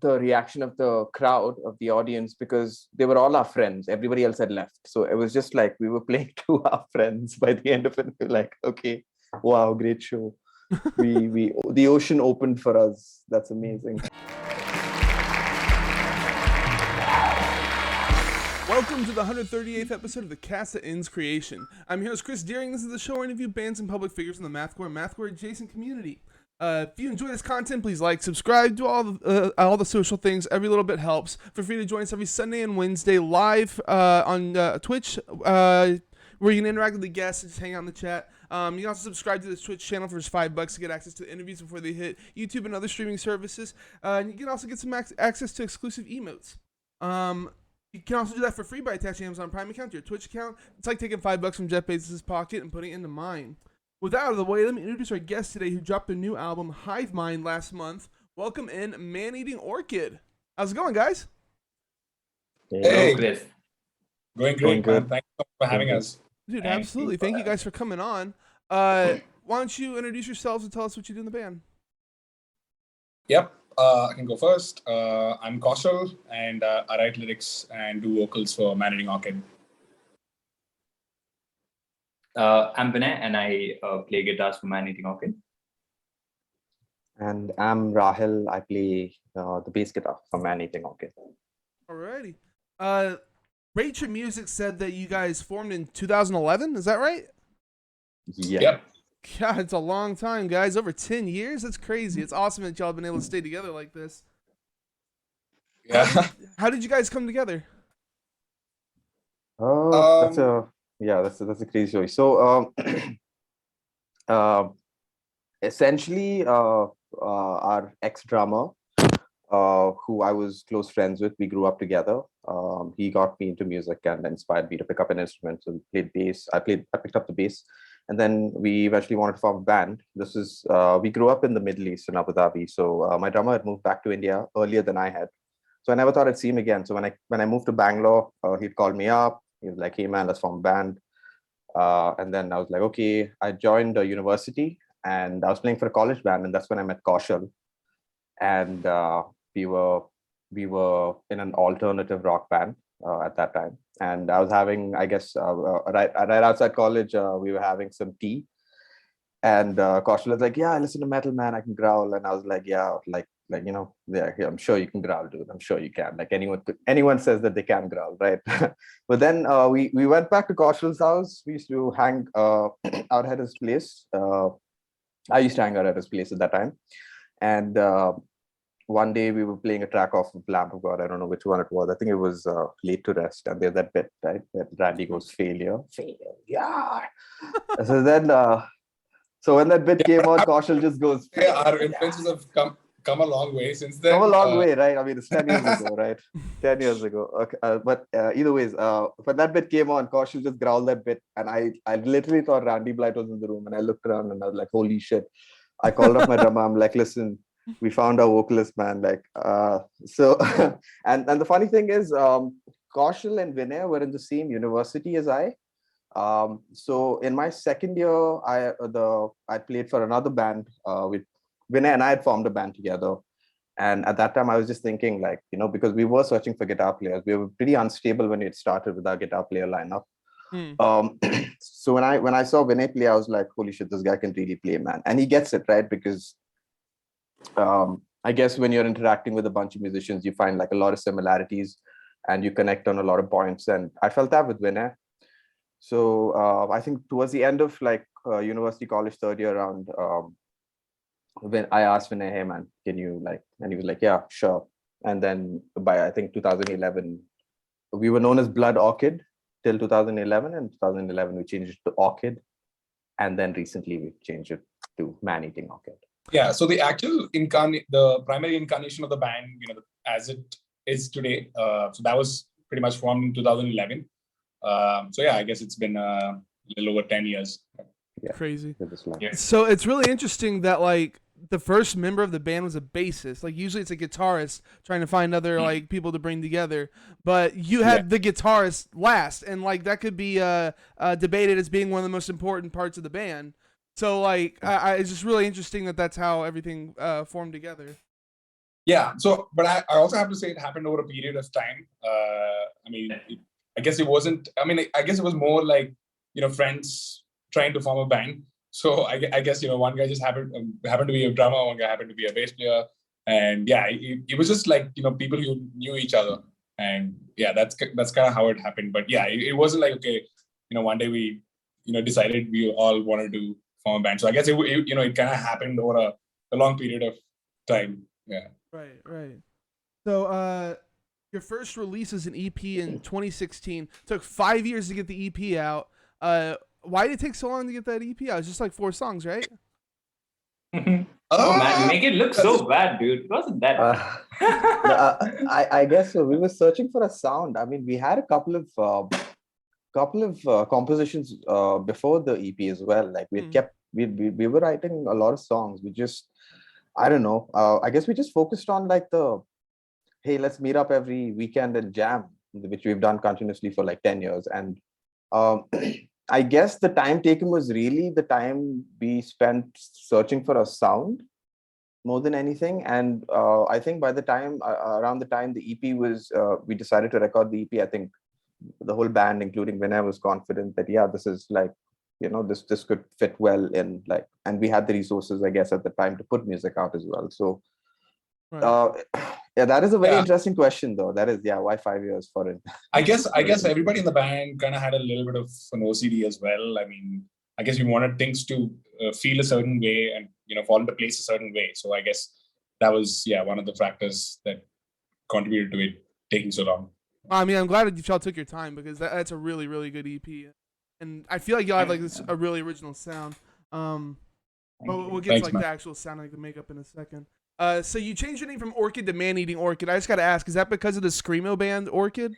the reaction of the crowd, of the audience, because they were all our friends. Everybody else had left. So it was just like we were playing to our friends by the end of it. We were like, okay, wow, great show. The ocean opened for us. That's amazing. Welcome to the 138th episode of the Cast That Ends Creation. I'm your host, Chris Deering. This is the show where I interview bands and public figures in the mathcore adjacent community. If you enjoy this content, please like, subscribe, do all the social things. Every little bit helps. Feel free to join us every Sunday and Wednesday live on Twitch, where you can interact with the guests and just hang out in the chat. You can also subscribe to this Twitch channel for just $5 to get access to the interviews before they hit YouTube and other streaming services. And you can also get some access to exclusive emotes. You can also do that for free by attaching Amazon Prime account to your Twitch account. It's like taking $5 from Jeff Bezos' pocket and putting it into mine. With that out of the way, let me introduce our guest today who dropped their new album, Hive Mind, last month. Welcome in Maneating Orchid. How's it going, guys? Hey, Chris. Going great, man. Thanks for having us. Dude, absolutely. Thank you guys for coming on. Why don't you introduce yourselves and tell us what you do in the band? Yep. I can go first. I'm Kaushal, and I write lyrics and do vocals for Maneating Orchid. I'm Vinay, and I play guitars for Maneating Orchid. And I'm Rahil. I play the bass guitar for Maneating Orchid. Alrighty. Rate Your Music said that you guys formed in 2011. Is that right? Yeah. Yep. God, it's a long time, guys. Over 10 years? That's crazy. It's awesome that y'all have been able to stay together like this. Yeah. How did you guys come together? That's a crazy story. So essentially our ex-drummer, who I was close friends with, we grew up together. He got me into music and inspired me to pick up an instrument. So we played bass. I picked up the bass. And then we eventually wanted to form a band. This is, we grew up in the Middle East in Abu Dhabi. So my drummer had moved back to India earlier than I had. So I never thought I'd see him again. So when I moved to Bangalore, he'd called me up. He was like, hey man, let's form a band. And then I was like, okay, I joined a university and I was playing for a college band. And that's when I met Kaushal. And we were in an alternative rock band at that time. And I was having, I guess, right outside college, we were having some tea. And Kaushal was like, yeah, I listen to metal, man. I can growl. And I was like, yeah, yeah, I'm sure you can growl, dude. I'm sure you can. Like anyone says that they can growl, right? But then we went back to Kaushal's house. We used to hang out at his place. I used to hang out at his place at that time. And one day we were playing a track off of Lamb of God. I don't know which one it was. I think it was Late to Rest. And there's that bit, right? Where Randy goes, failure. Yeah. So then, so when that bit came out, Kaushal just goes, Yeah, our influences have come a long way since then. Come a long way, right? I mean, it's 10 years ago, right? 10 years ago. Okay. But either ways, when that bit came on, Kaushal just growled that bit. And I literally thought Randy Blight was in the room. And I looked around and I was like, holy shit. I called up my drummer. I'm like, listen, we found our vocalist, man. Like, so, and the funny thing is, Kaushal and Vinay were in the same university as I. So in my second year, I played for another band with Vinay, and I had formed a band together. And at that time, I was just thinking, like, because we were searching for guitar players, we were pretty unstable when it started with our guitar player lineup. So when I saw Vinay play, I was like, holy shit, this guy can really play, man. And he gets it, right? Because I guess when you're interacting with a bunch of musicians, you find like a lot of similarities and you connect on a lot of points. And I felt that with Vinay. So I think towards the end of like university, college, third year around, when I asked Vinay, hey man, can you like, and he was like, yeah, sure. And then by, I think 2011, we were known as Blood Orchid till 2011. And 2011, we changed it to Orchid. And then recently we changed it to Maneating Orchid. Yeah, so the primary incarnation of the band, as it is today, so that was pretty much formed in 2011. So yeah, I guess it's been a little over 10 years. Yeah. Crazy. Yeah. So it's really interesting that like the first member of the band was a bassist. Like usually it's a guitarist trying to find other like people to bring together, but you had the guitarist last, and like that could be debated as being one of the most important parts of the band. So like, it's just really interesting that that's how everything formed together. Yeah. So, but I also have to say it happened over a period of time. I mean, I guess it wasn't. I mean, I guess it was more like friends trying to form a band. So I guess one guy just happened to be a drummer, one guy happened to be a bass player, and yeah, it was just like people who knew each other, and yeah, that's kind of how it happened. But yeah, it wasn't like okay, one day we decided we all wanted to form a band. So I guess it kind of happened over a long period of time. Yeah. Right. So, your first release is an EP in 2016. Took 5 years to get the EP out. Why did it take so long to get that EP out? It's just like 4 songs, right? Oh man, you make it look so bad, dude. It wasn't that bad. I guess so. We were searching for a sound. I mean, we had a couple of compositions before the EP as well. Like we were writing a lot of songs. We just, I don't know. I guess we just focused on like hey, let's meet up every weekend and jam, which we've done continuously for like 10 years. And I guess the time taken was really the time we spent searching for a sound more than anything. And I think by the time, around the time the EP was, we decided to record the EP, I think the whole band, including Vinay, was confident that, yeah, this is like, this could fit well in like, and we had the resources, I guess, at the time to put music out as well. So, yeah, that is a very interesting question, though. That is, why 5 years for it? I guess everybody in the band kind of had a little bit of an OCD as well. I mean, I guess we wanted things to feel a certain way and fall into place a certain way. So I guess that was one of the factors that contributed to it taking so long. I mean, I'm glad that y'all took your time because that's a really, really good EP, and I feel like y'all have like a really original sound. But we'll get to like the actual sound, like the makeup in a second. So you changed your name from Orchid to Maneating Orchid. I just got to ask, is that because of the screamo band Orchid?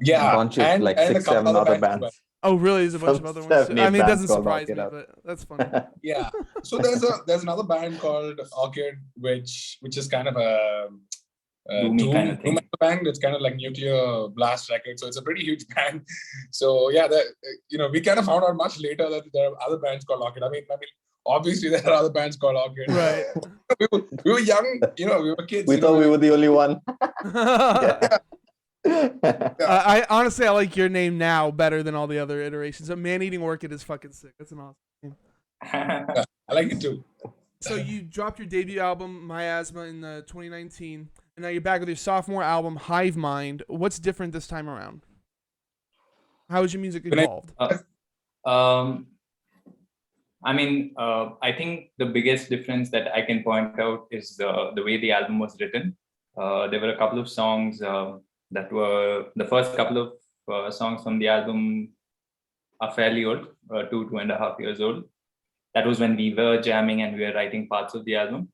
Yeah, a bunch of like 6, 7 other bands. Well. Oh, really? There's a bunch of other ones. I mean, it doesn't surprise me, but that's funny. Yeah. So there's another band called Orchid, which is kind of a doom kind of thing. Band. It's kind of like Nuclear Blast Records, so it's a pretty huge band. So yeah, we kind of found out much later that there are other bands called Orchid. I mean, obviously there are other bands called Orchid. Right. we were young, we were kids. We thought we were the only one. I honestly, I like your name now better than all the other iterations. So Man-Eating Orchid is fucking sick. That's an awesome name. Yeah, I like it too. So you dropped your debut album, My Asthma, in 2019, and now you're back with your sophomore album, Hive Mind. What's different this time around? How has your music evolved? I mean, I think the biggest difference that I can point out is the way the album was written. There were a couple of songs that were the first couple of songs from the album are fairly old, 2.5 years old. That was when we were jamming and we were writing parts of the album.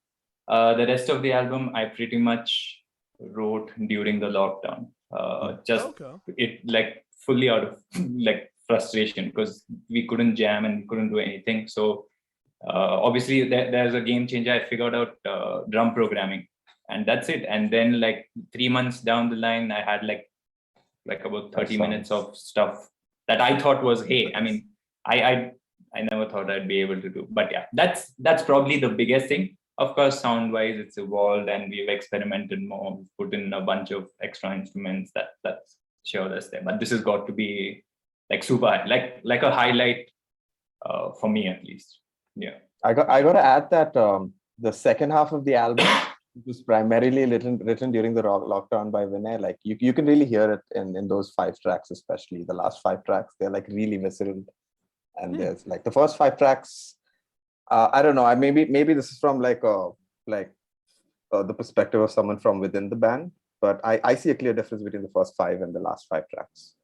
The rest of the album, I pretty much wrote during the lockdown. It like fully out of like frustration because we couldn't jam and we couldn't do anything. So obviously there's a game changer. I figured out drum programming. And that's it. And then like 3 months down the line, I had like about 30 minutes of stuff that I thought was, hey, I mean, I never thought I'd be able to do. But yeah, that's probably the biggest thing. Of course, sound-wise, it's evolved and we've experimented more. We've put in a bunch of extra instruments. That's sure that's there. But this has got to be like super, like a highlight for me at least. Yeah. I got to add that the second half of the album was primarily written during the lockdown by Vinay. Like you can really hear it in those 5 tracks, especially the last 5 tracks. They're like really visceral, and there's like the first 5 tracks. I don't know. Maybe this is from the perspective of someone from within the band, but I see a clear difference between the first 5 and the last 5 tracks.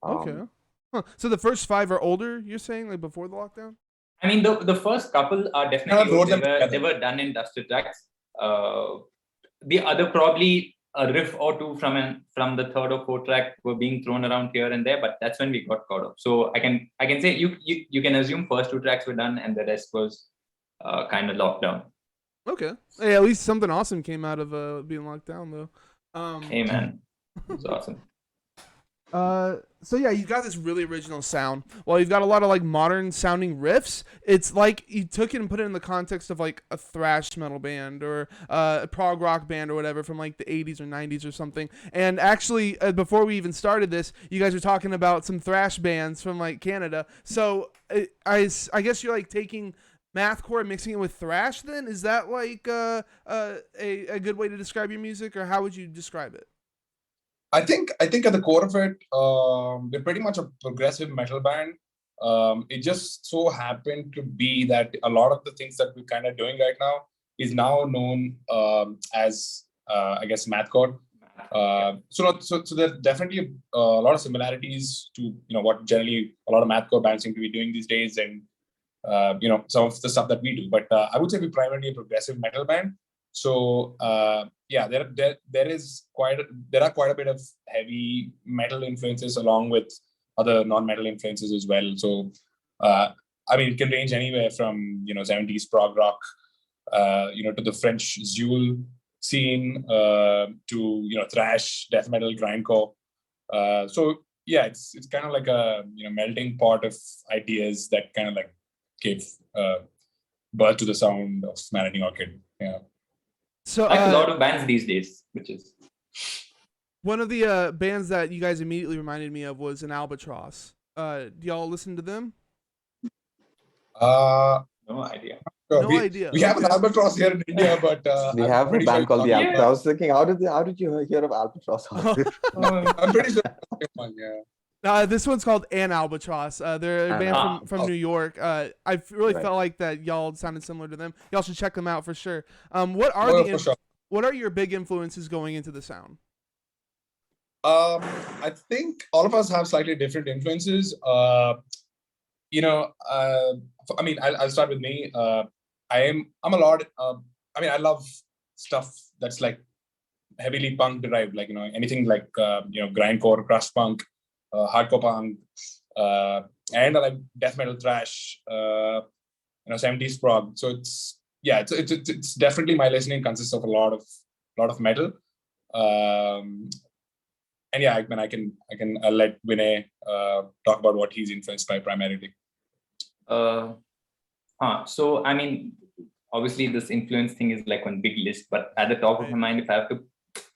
Okay. Huh. So the first 5 are older. You're saying like before the lockdown? I mean, the first couple are definitely they were done in dusted tracks. The other probably a riff or two from the 3rd or 4th track were being thrown around here and there, but that's when we got caught up. So I can say you can assume first 2 tracks were done and the rest was kind of locked down. Okay. Hey, at least something awesome came out of being locked down though. Hey man, it was awesome. So yeah, you got this really original sound. Well, you've got a lot of like modern sounding riffs. It's like you took it and put it in the context of like a thrash metal band or a prog rock band or whatever from like the 80s or 90s or something. And actually, before we even started this, you guys were talking about some thrash bands from like Canada. So I guess you're like taking mathcore and mixing it with thrash. Then is that like a good way to describe your music, or how would you describe it? I think at the core of it, we're pretty much a progressive metal band. It just so happened to be that a lot of the things that we're kind of doing right now is now known as I guess mathcore. So there's definitely a lot of similarities to what generally a lot of mathcore bands seem to be doing these days, and some of the stuff that we do. But I would say we're primarily a progressive metal band. So yeah, there are quite a bit of heavy metal influences along with other non-metal influences as well. So I mean, it can range anywhere from 70s prog rock, to the French Zool scene, to thrash, death metal, grindcore. So yeah, it's kind of like a melting pot of ideas that kind of like gave birth to the sound of Maneating Orchid. Yeah. So Like a lot of bands these days, which is one of the bands that you guys immediately reminded me of was an Albatross. Do y'all listen to them? no idea. No we idea. we have an Okay. albatross here in India, but We I'm have a pretty sure band called the it's Albatross. Yeah. I was thinking, how did you hear of Albatross? not- I'm pretty sure it's one. Yeah. This one's called An Albatross. They're a An band Albatross. from New York. Really Right. felt like that y'all sounded similar to them. Y'all should check them out for sure. What are Oh, the for sure. what are your big influences going into the sound? I think all of us have slightly different influences. I mean, I'll start with me. I'm a lot. I mean, I love stuff that's like heavily punk derived, like anything like grindcore, crust punk, hardcore punk, and I like death metal, thrash, 70s prog. So it's definitely, my listening consists of a lot of metal. Um, and yeah, I'll let Vinay talk about what he's influenced by primarily. So I mean, obviously this influence thing is like one big list, but at the top of my mind, if I have to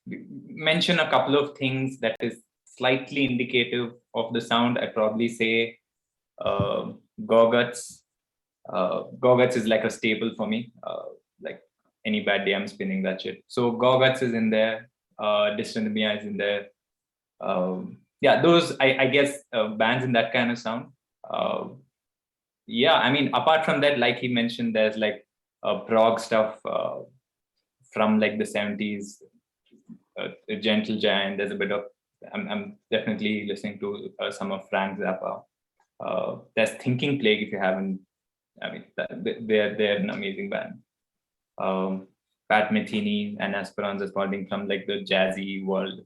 mention a couple of things that is slightly indicative of the sound, I'd probably say Gorguts. Gorguts is like a staple for me. Like any bad day, I'm spinning that shit. So Gorguts is in there. Dystopia is in there. Yeah, those I guess bands in that kind of sound. Yeah, I mean, apart from that, like he mentioned, there's like prog stuff from like the 70s, Gentle Giant. There's a bit of, I'm definitely listening to some of Frank Zappa. There's Thinking Plague, if you haven't. I mean, they're an amazing band. Pat Metheny and Esperanza Spalding from like the jazzy world.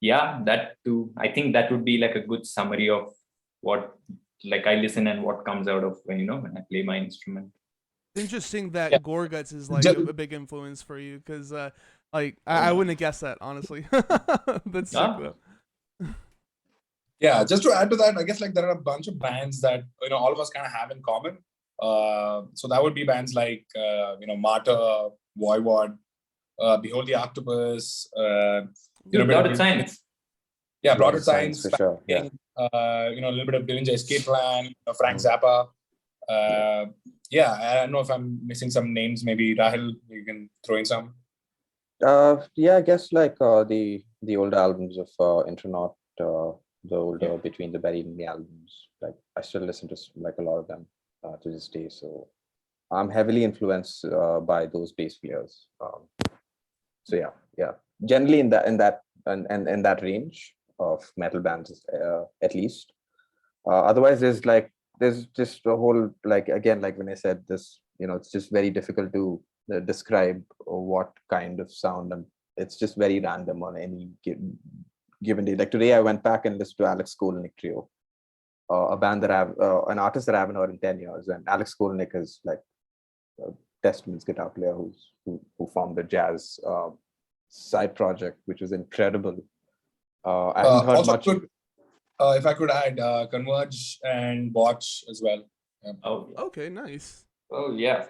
Yeah, that too. I think that would be like a good summary of what like I listen and what comes out of when I play my instrument. It's interesting that Yeah. Gorguts is like Ju- a big influence for you because I Yeah. wouldn't have guessed that honestly. That's sick Ah. though. Yeah, just to add to that, I guess like there are a bunch of bands that all of us kind of have in common. So that would be bands like Martyr, Voivod, Behold the Octopus, Blooded Science. yeah, Blooded Blooded Science, for sure. Yeah. a little bit of Dillinger Escape Plan, Frank Zappa. Yeah, I don't know if I'm missing some names. Maybe Rahil, you can throw in some. Yeah, I guess like the older albums of Intronaut, the older Between the Buried and Me albums. Like I still listen to like a lot of them to this day. So I'm heavily influenced by those bass players. So yeah. Generally in that range of metal bands, at least. Otherwise, there's just a whole, like again, like when I said this, it's just very difficult to describe what kind of sound, and it's just very random on any given day. Like today, I went back and listened to Alex Skolnick Trio, a band that an artist that I haven't heard in 10 years, and Alex Skolnick is like a Testament's guitar player who formed the jazz side project, which was incredible. I haven't heard Also much. if I could add, Converge and Botch as well. Yeah. Oh, yeah. Okay, nice. Oh, yeah.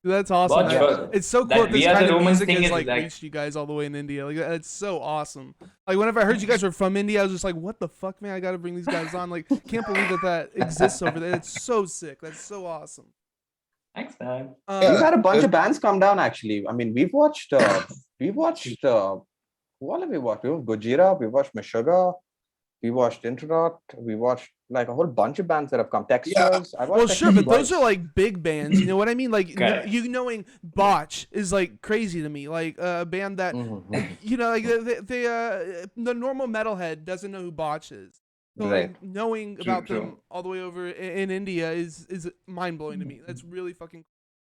That's awesome. Watch man. for It's so cool that that this We Are kind the of Romans music thing has is like like reached you guys all the way in India. Like that's so awesome. Like whenever I heard you guys were from India, I was just like, "What the fuck, man? I got to bring these guys on." Like, can't believe that exists over there. It's so sick. That's so awesome. thanks, man. We've had a bunch of bands come down actually. I mean, we've watched who all have we watched? We watched Gojira, we watched Meshuggah, we watched Intronaut, we watched like a whole bunch of bands that have come. Textures. I watched Well, sure, Textures but those twice. are like big bands. You know what I mean? Like Correct. you knowing Botch is like crazy to me. Like a band that you know, like the normal metalhead doesn't know who Botch is. So Right. like knowing True, about true. them all the way over in India is mind blowing to me. That's really fucking cool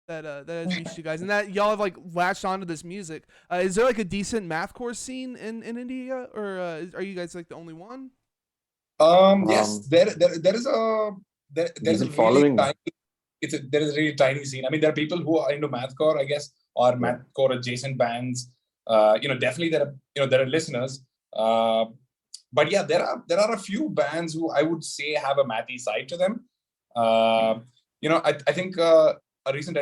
that has reached you guys and that y'all have like latched onto this music. Is there like a decent mathcore scene in India, or are you guys like the only one? Yes, there is a there We've is a been really following. tiny there is a really tiny scene. I mean, there are people who are into mathcore, I guess, or mathcore adjacent bands. Definitely there are listeners. But yeah, there are a few bands who I would say have a mathy side to them. I think a recent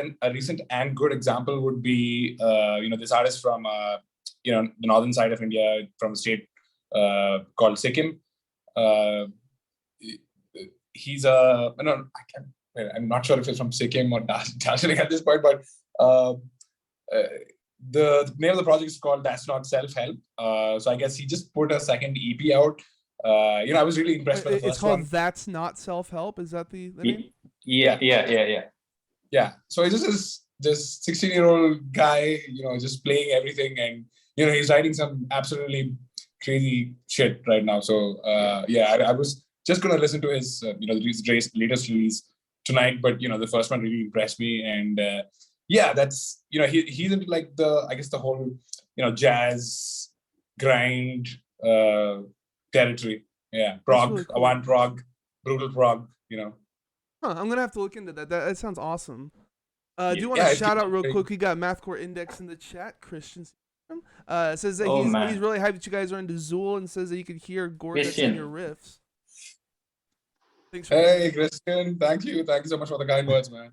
and good example would be this artist from the northern side of India, from a state called Sikkim. He's I'm not sure if it's from Sikkim or Darjeeling at this point, but the name of the project is called That's Not Self-Help. So I guess he just put a second EP out. I was really impressed with the It's first called one. That's Not Self-Help. Is that the name? Yeah. So it's just this 16-year-old guy, just playing everything, and he's writing some absolutely crazy shit right now. So I was just gonna listen to his latest release tonight, but the first one really impressed me, and that's he's into like the whole jazz grind territory. Yeah, prog, really cool. avant prog, brutal prog. Huh, I'm gonna have to look into that. That sounds awesome. Do you want Yeah, to it's shout out real very- quick? We got Mathcore Index in the chat. Christian says that Oh, he's man. really hyped that you guys are into Zool and says that you could hear Gorgas in Christian. your riffs. Thanks for Hey, Christian, thank you so much for the kind words, man.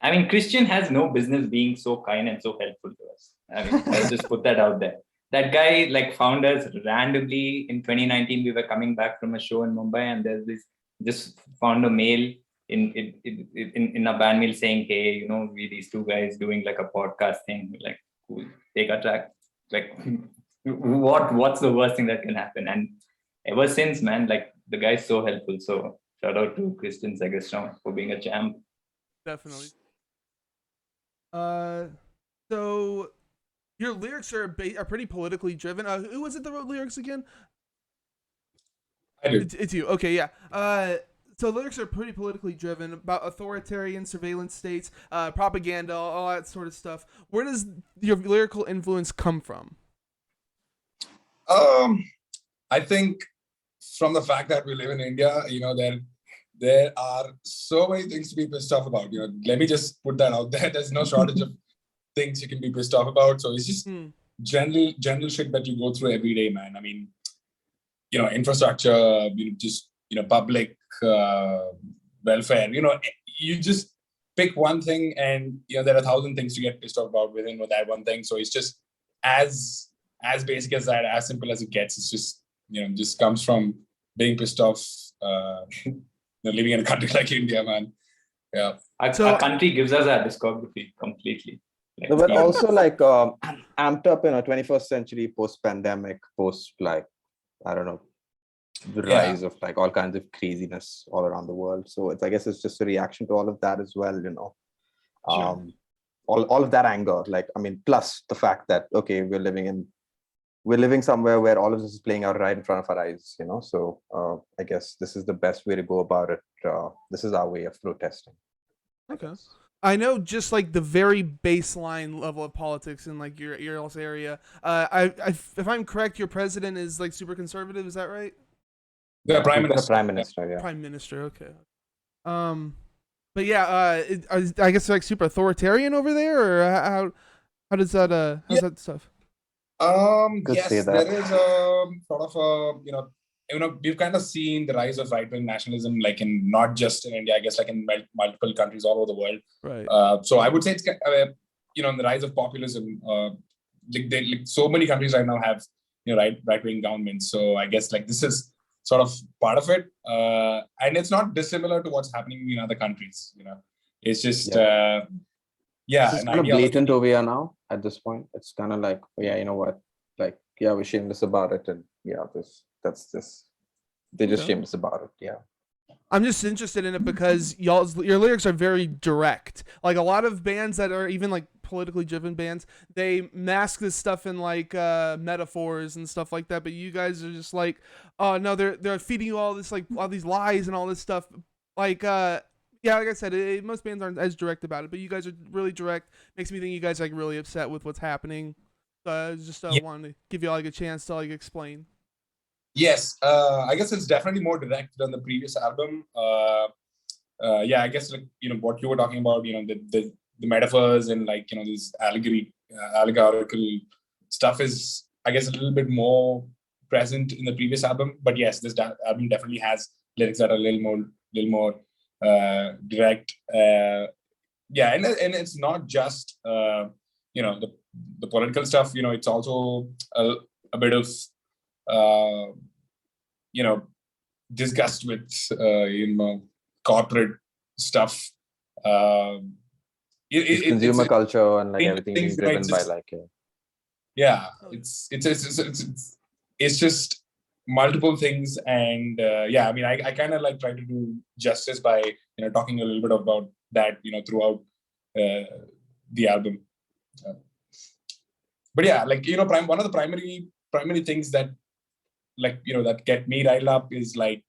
I mean, Christian has no business being so kind and so helpful to us. I mean, I'll just put that out there. That guy like found us randomly in 2019. We were coming back from a show in Mumbai, and there's this just found a mail in a band mail saying, "Hey, we these two guys doing like a podcast thing. We're like, cool, take a track. Like, what's the worst thing that can happen?" And ever since, man, like the guy's so helpful. So shout out to Christian Segerstrom for being a champ. Definitely. So your lyrics are pretty politically driven. Who was it that wrote lyrics again? I do. It's you. Okay, yeah. So lyrics are pretty politically driven about authoritarian surveillance states, propaganda, all that sort of stuff. Where does your lyrical influence come from? I think from the fact that we live in India, there are so many things to be pissed off about. Let me just put that out there. There's no shortage of things you can be pissed off about. So it's just general shit that you go through every day, man. I mean, infrastructure, public welfare. You just pick one thing, and there are 1,000 things to get pissed off about within that one thing. So it's just as basic as that, as simple as it gets. It's just just comes from being pissed off. Living in a country like India, man. Yeah. Our country gives us our discography completely. No, but also like amped up in a 21st century post-pandemic, I don't know, the rise of like all kinds of craziness all around the world. So I guess it's just a reaction to all of that as well, Sure. all of that anger. Like, I mean, plus the fact that, okay, we're living somewhere where all of this is playing out right in front of our eyes, So I guess this is the best way to go about it. This is our way of protesting. Okay. I know just like the very baseline level of politics in like your area. If I'm correct, your president is like super conservative. Is that right? The prime We've got a prime minister, yeah. Prime minister. Okay. But yeah, I guess like super authoritarian over there, or how does that how's that stuff? Could Yes, say that. there is a sort of a, we've kind of seen the rise of right-wing nationalism, like in not just in India, I guess, like in multiple countries all over the world. Right. So I would say it's, the rise of populism. Like so many countries right now have, right-wing governments. So I guess like this is sort of part of it, and it's not dissimilar to what's happening in other countries. It's just It's an kind of idea of blatant over here now at this point. It's kind of like, yeah, you know what? Like, yeah, we're shameless about it. And yeah, they're just Okay. shameless about it. Yeah. I'm just interested in it because your lyrics are very direct. Like a lot of bands that are even like politically driven bands, they mask this stuff in like metaphors and stuff like that. But you guys are just like, oh no, they're feeding you all this, like all these lies and all this stuff. Like yeah, like I said, most bands aren't as direct about it, but you guys are really direct. Makes me think you guys are like really upset with what's happening. So I just wanted to give you like a chance to like explain. Yes, I guess it's definitely more direct than the previous album. Yeah, I guess like what you were talking about, the metaphors and like this allegorical stuff is, I guess, a little bit more present in the previous album. But yes, this album definitely has lyrics that are a little more direct. Yeah, and it's not just the political stuff. It's also a bit of disgust with corporate stuff. It's consumer culture and like everything being things, driven by like it's just multiple things, and yeah, I mean, I kind of like try to do justice by talking a little bit about that throughout the album. But yeah, like one of the primary things that that get me riled up is like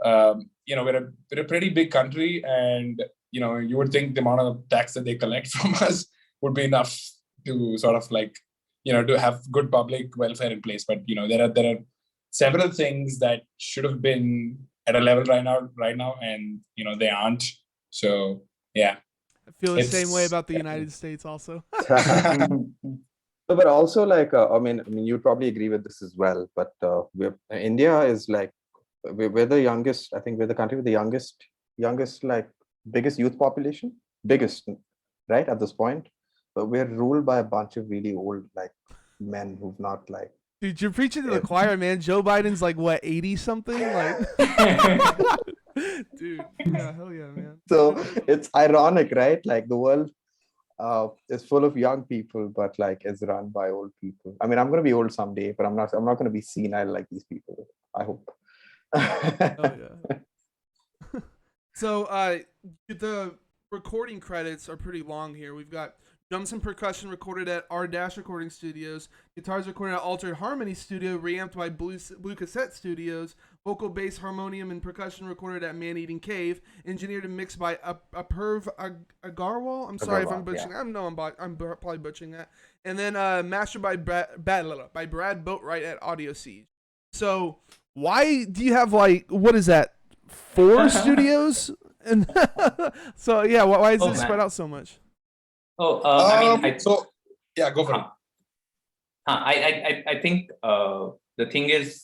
we're a pretty big country, and you would think the amount of tax that they collect from us would be enough to sort of like to have good public welfare in place. But there are several things that should have been at a level right now, and they aren't. So yeah, I feel the same way about the United States also. But also like I mean you'd probably agree with this as well, but India is like we're the youngest. I think we're the country with the youngest like biggest youth population, biggest, right, at this point. But we're ruled by a bunch of really old like men who've not like. Dude, you're preaching to the choir, man. Joe Biden's like what, 80 something? Like dude, yeah, hell yeah, man. So it's ironic, right? Like the world is full of young people, but like it's run by old people. I mean, I'm gonna be old someday, but I'm not gonna be senile like these people, I hope. Hell yeah. So the recording credits are pretty long here. We've got drums and percussion recorded at R Dash Recording Studios, guitars recorded at Altered Harmony Studio, reamped by Blue Cassette Studios, vocal, bass, harmonium, and percussion recorded at Man-Eating Cave, engineered and mixed by Apurv Agarwal. I'm sorry if I'm butchering that. I'm probably butchering that. And then mastered by Brad Boatwright at Audio Siege. So why do you have like, what is that, 4 studios? And so yeah, why is it spread out so much? I mean, so yeah, go for it. I think the thing is,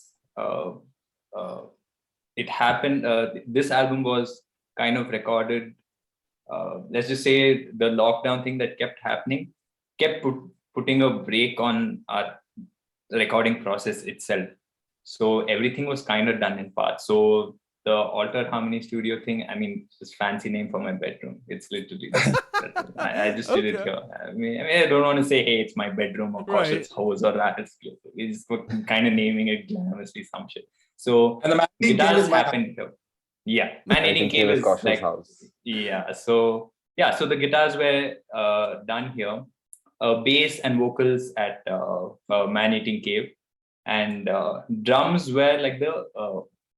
it happened. This album was kind of recorded. Let's just say the lockdown thing that kept happening kept putting a brake on our recording process itself. So everything was kind of done in parts. So the Altered Harmony Studio thing, I mean, just fancy name for my bedroom. It's literally, I just did it here. I mean, I don't want to say, hey, it's my bedroom, or course it's house or Rattle's place. We just kind of naming it glamorously some shit. So and the guitars happened here. Yeah, Maneating Cave is like house. Yeah. So the guitars were done here. Bass and vocals at Maneating Cave, and drums were like the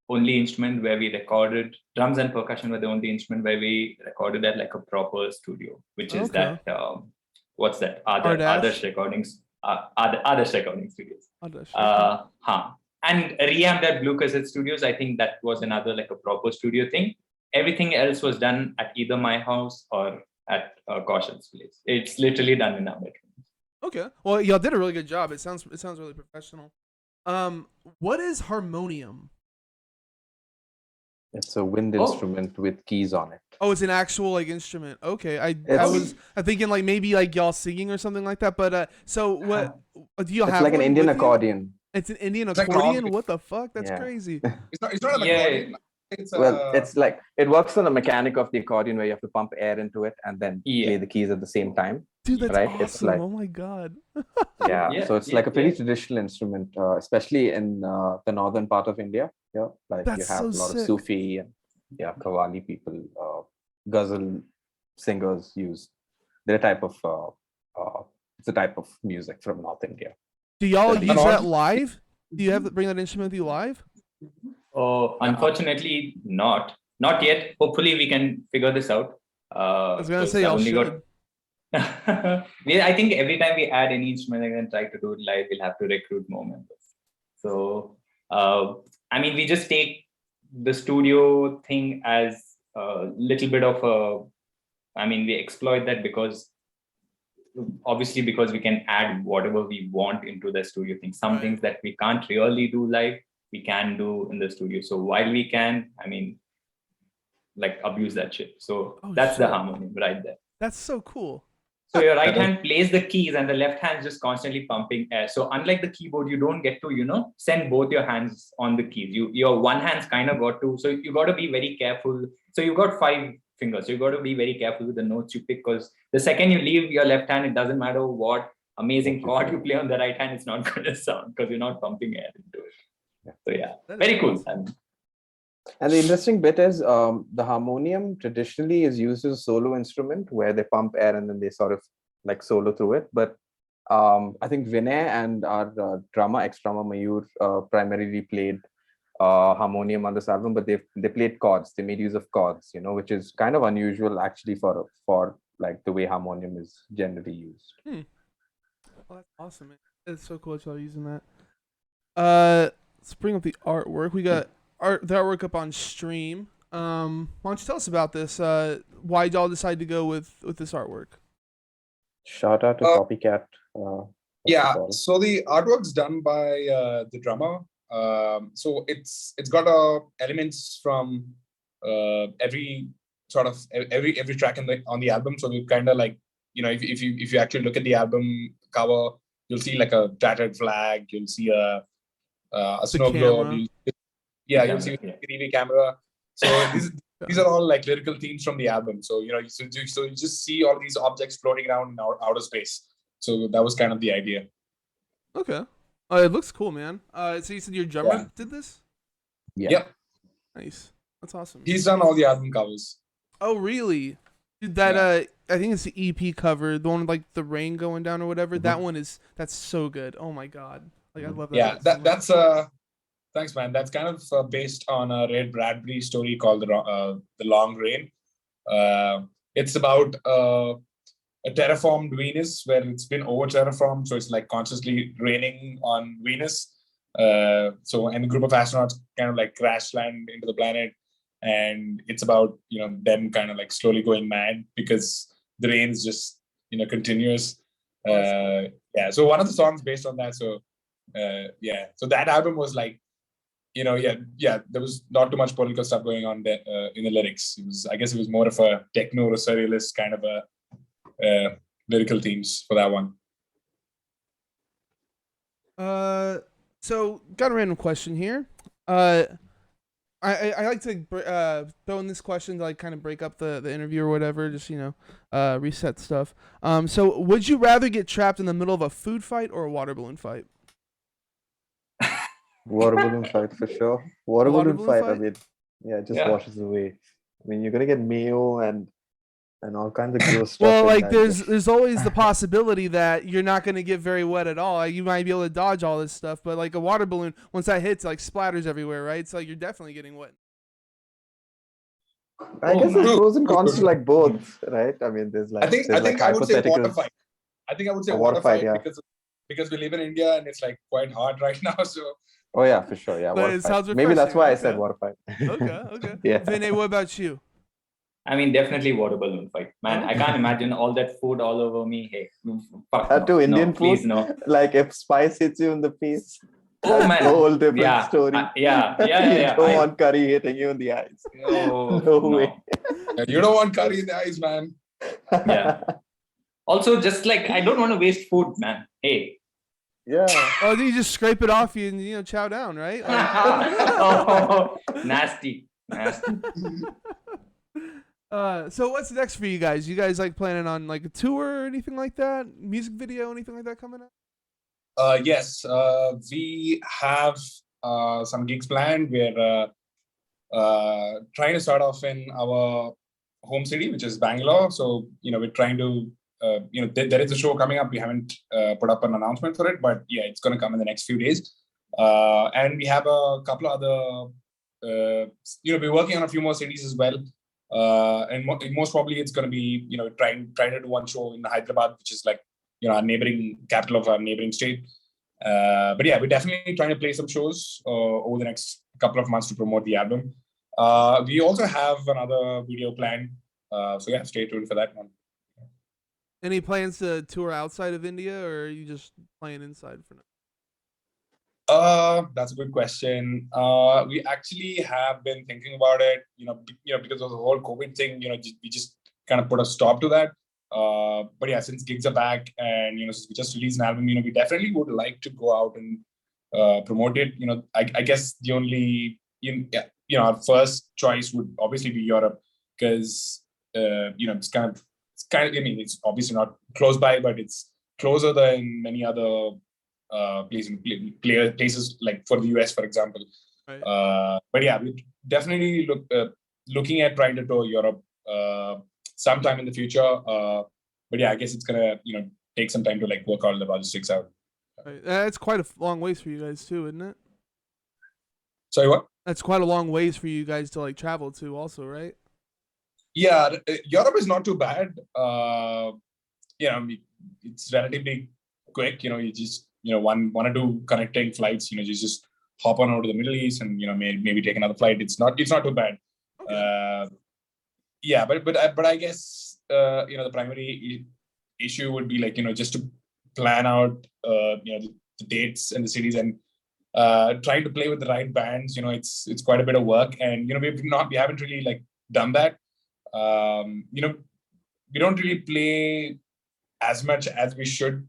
only instrument where we recorded. Drums and percussion were the only instrument where we recorded at like a proper studio, which is that what's that? Adarsh Recordings. Adarsh Recording Studios. And reamped at Blue Cassette Studios. I think that was another like a proper studio thing. Everything else was done at either my house or at Kaushal's place. It's literally done in our bedroom. Okay. Well, y'all did a really good job. It sounds really professional. What is harmonium? It's a wind Oh. instrument with keys on it. Oh, it's an actual like instrument. Okay, I'm It's thinking like maybe like y'all singing or something like that. But so what do y'all it's have? like an one Indian with you? accordion. It's an Indian It's like an accordion. organ. What the fuck? That's Yeah. crazy. It's not an Yeah. accordion. It's Well, it's like it works on the mechanic of the accordion where you have to pump air into it and then Yeah. play the keys at the same time. Dude, that's Right, awesome. it's like- Oh my god. Yeah, Yeah, so it's yeah, like a pretty yeah. traditional instrument, especially in the northern part of India. Yeah, like you That's have so a lot sick. of Sufi and Qawwali people, ghazal singers use. They're a type of it's a type of music from North India. Do y'all And use that also- live? Do you have to bring that instrument with you live? Oh, unfortunately, not yet. Hopefully, we can figure this out. I was gonna say y'all should. I think every time we add any instrument and then try to do it live, we'll have to recruit more members. So, I mean, we just take the studio thing as a little bit of a. I mean, we exploit that because we can add whatever we want into the studio thing. Some Right. things that we can't really do live, we can do in the studio. So while we can, I mean, like abuse that shit. So Oh, that's the shit. harmony right there. That's so cool. So your right hand plays the keys and the left hand is just constantly pumping air. So unlike the keyboard, you don't get to, send both your hands on the keys. Your one hand's kind of got to, so you got to be very careful. So you've got 5 fingers. So you got to be very careful with the notes you pick, because the second you leave your left hand, it doesn't matter what amazing chord you play on the right hand, it's not going to sound because you're not pumping air into it. So yeah, That is very cool. awesome. And the interesting bit is the harmonium traditionally is used as a solo instrument where they pump air and then they sort of like solo through it. But I think Vinay and our drummer, ex-drummer Mayur, primarily played harmonium on this album, but they played chords. They made use of chords, which is kind of unusual actually for like the way harmonium is generally used. Well, that's awesome, man. It's so cool that y'all using that. Let's bring up the artwork. We got the artwork up on stream. Why don't you tell us about this? Why y'all decide to go with this artwork? Shout out to Copycat. Yeah, so the artwork's done by the drummer. So it's got elements from every sort of every track on the album. So we kind of like, if you actually look at the album cover, you'll see like a tattered flag. You'll see a snow globe. You'll see a TV camera. So these are all like lyrical themes from the album. So so you just see all these objects floating around in outer space. So that was kind of the idea. Okay. It looks cool, man. So you said your drummer did this? Yeah. Yep. Nice. That's awesome. He's done all the album covers. Oh, really? Dude, that I think it's the EP cover, the one with like the rain going down or whatever. Mm-hmm. That's so good. Oh my god. Like I love that. Yeah, so much. that's thanks, man. That's kind of based on a Ray Bradbury story called The Long Rain. It's about a terraformed Venus where it's been over terraformed, so it's like consciously raining on Venus. And a group of astronauts kind of like crash land into the planet, and it's about them kind of like slowly going mad because the rain's just continuous. So one of the songs based on that. So so that album was like, there was not too much political stuff going on there in the lyrics. I guess it was more of a techno or surrealist kind of a lyrical themes for that one. So got a random question here. I like to throw in this question to like kind of break up the interview or whatever, just reset stuff. So would you rather get trapped in the middle of a food fight or a water balloon fight? Water balloon fight for sure. Water balloon fight. I mean, it just washes away. I mean, you're gonna get mayo and all kinds of gross stuff. Well, like there's always the possibility that you're not gonna get very wet at all. Like, you might be able to dodge all this stuff, but like a water balloon, once that hits, like splatters everywhere, right? So like you're definitely getting wet. I guess there's pros and cons to like both, right? I mean, there's like I think I would say water fight. I think I would say water fight because we live in India and it's like quite hot right now. So. Oh yeah, for sure. Yeah, But it sounds maybe that's why I said okay. water fight. Okay. Yeah. Vinay, what about you? I mean, definitely water balloon fight, man. I can't imagine all that food all over me. Hey, fuck no. To Indian No, food, please no. like if spice hits you in the face, Oh that's man, a whole different yeah, story. You don't want curry hitting you in the eyes. Oh, No way. You don't want curry in the eyes, man. Yeah. Also, just like I don't want to waste food, man. Hey. Yeah. Oh, then you just scrape it off you and chow down, right? Oh, nasty. So what's next for you guys? You guys like planning on like a tour or anything like that? Music video, anything like that coming up? Yes, we have some gigs planned. We're trying to start off in our home city, which is Bangalore. So, we're trying to, there is a show coming up. We haven't put up an announcement for it, but yeah, it's going to come in the next few days. And we have a couple of other, we're working on a few more cities as well. And most probably it's going to be, trying to do one show in Hyderabad, which is like, our neighboring capital of our neighboring state. But yeah, we're definitely trying to play some shows over the next couple of months to promote the album. We also have another video planned. So yeah, stay tuned for that one. Any plans to tour outside of India, or are you just playing inside for now? That's a good question. We actually have been thinking about it, because of the whole COVID thing, we just kind of put a stop to that. But yeah, since gigs are back and, since we just released an album, we definitely would like to go out and promote it. I guess the only, our first choice would obviously be Europe because, it's kind of, I mean, it's obviously not close by, but it's closer than many other places like for the US, for example. Right. But yeah, we definitely looking at trying to tour Europe sometime in the future. But yeah, I guess it's gonna take some time to like work all the logistics out. Right. That's quite a long ways for you guys too, isn't it? Sorry, what? That's quite a long ways for you guys to like travel to, also, right? Yeah, Europe is not too bad. It's relatively quick. You just one or two connecting flights. You just hop on over to the Middle East and maybe take another flight. It's not too bad. Okay. Yeah, but I guess the primary issue would be like just to plan out the dates and the cities and trying to play with the right bands. It's quite a bit of work, and we haven't really like done that. We don't really play as much as we should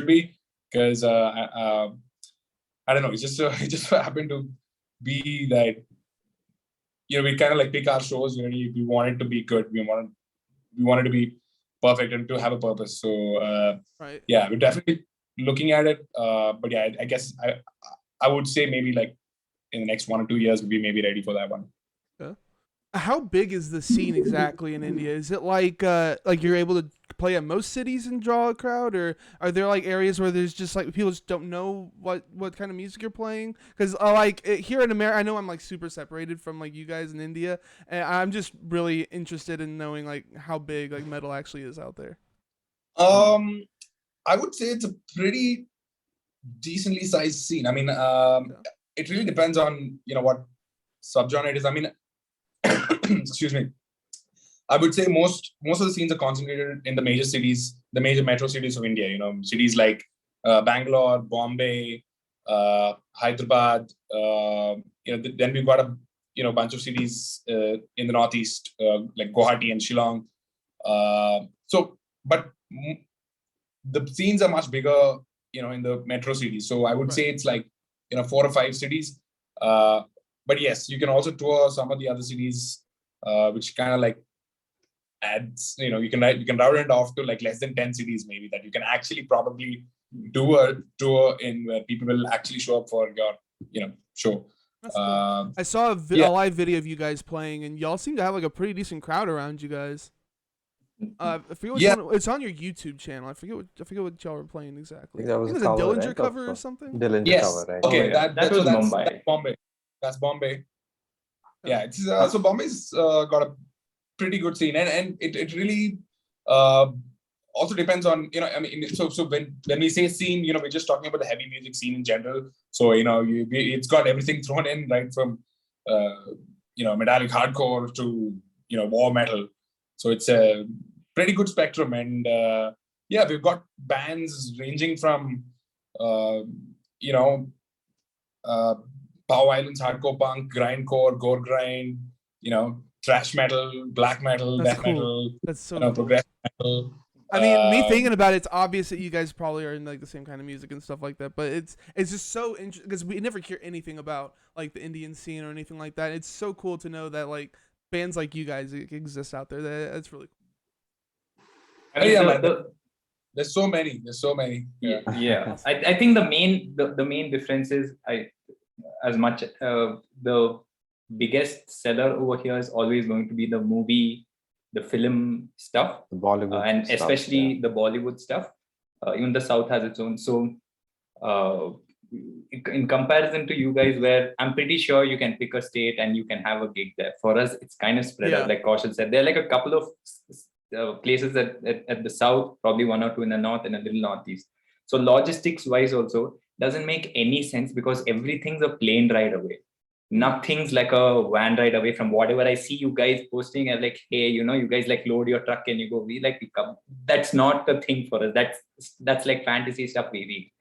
be because I don't know. It just happened to be that we kind of like pick our shows. We want it to be good. We want it to be perfect and to have a purpose. So right. Yeah, we're definitely looking at it. But yeah, I guess I would say maybe like in the next 1 or 2 years we'll be maybe ready for that one. Yeah. How big is the scene exactly in India? Is it like you're able to play at most cities and draw a crowd, or are there like areas where there's just like people just don't know what kind of music you're playing? Because here in America, I know I'm like super separated from like you guys in India, and I'm just really interested in knowing like how big like metal actually is out there. I would say it's a pretty decently sized scene. I mean, it really depends on what subgenre it is. I mean, excuse me. I would say most of the scenes are concentrated in the major cities, the major metro cities of India. Cities like Bangalore, Bombay, Hyderabad. Then we've got a bunch of cities in the northeast, like Guwahati and Shillong. But the scenes are much bigger, in the metro cities. So I would say it's like 4 or 5 cities. But yes, you can also tour some of the other cities, which kind of like adds, you can route it off to like less than 10 cities maybe that you can actually probably do a tour in where people will actually show up for your show. That's cool. I saw a live video of you guys playing, and y'all seem to have like a pretty decent crowd around you guys. I forget which one. It's on your YouTube channel. I forget what y'all were playing exactly. That was it was a Dillinger cover or something. Dillinger cover, right? Okay, that was Mumbai. That's Bombay. That's Bombay. Yeah, it's so Bombay's got a pretty good scene, and it really also depends on I mean, so when we say scene, we're just talking about the heavy music scene in general. So it's got everything thrown in, right from metallic hardcore to war metal. So it's a pretty good spectrum. And yeah, we've got bands ranging from, power violence, hardcore punk, grindcore, gore grind, thrash metal, black metal, That's death cool. metal, That's so cool. progressive metal. I mean, me thinking about it, it's obvious that you guys probably are in like the same kind of music and stuff like that. But it's just so interesting because we never hear anything about like the Indian scene or anything like that. It's so cool to know that like bands like you guys exist out there. That's really cool. I mean, Yeah, man. There's so many. Yeah. Yeah. I think the main difference is the biggest seller over here is always going to be the movie, the film stuff, The Bollywood and stuff, especially the Bollywood stuff. Even the South has its own. So in comparison to you guys, where I'm pretty sure you can pick a state and you can have a gig there. For us, it's kind of spread out, like Kaushal said. There are like a couple of places at the south, probably one or two in the north and a little northeast. So logistics wise also doesn't make any sense because everything's a plane ride away. Nothing's like a van ride away from whatever I see you guys posting and like, hey, you guys like load your truck and you go, we like to come. That's not the thing for us. That's like fantasy stuff we read.